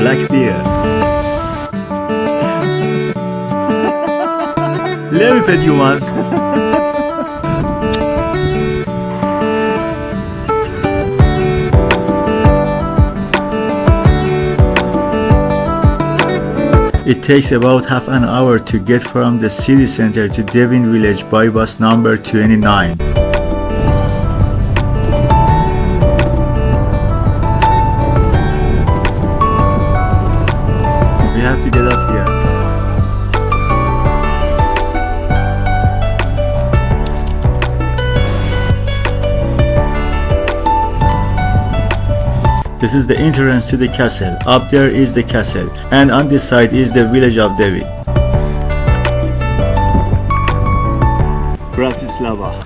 black bear. Let me pet you once. It takes about half an hour to get from the city center to Devin village by bus number 29. We have to get up here. This is the entrance to the castle. Up there is the castle, and on this side is the village of Devin. Bratislava.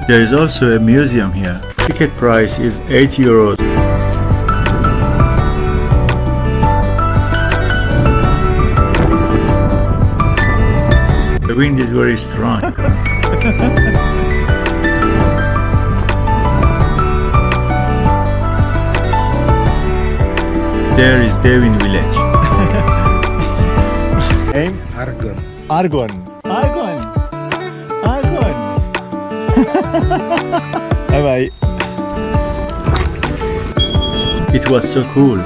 There is also a museum here. Ticket price is 8 euros. The wind is very strong. There is Devin village. Name? Argon. Argon. Argon. Argon. Bye bye. It was so cool.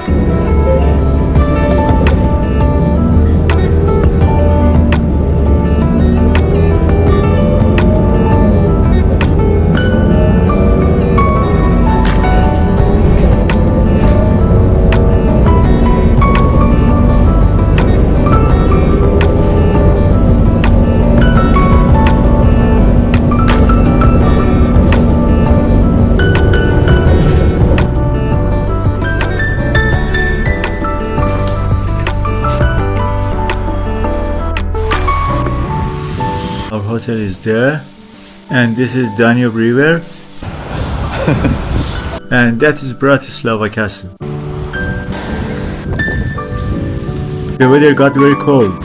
Our hotel is there, and this is Danube River, and that is Bratislava Castle. The weather got very cold.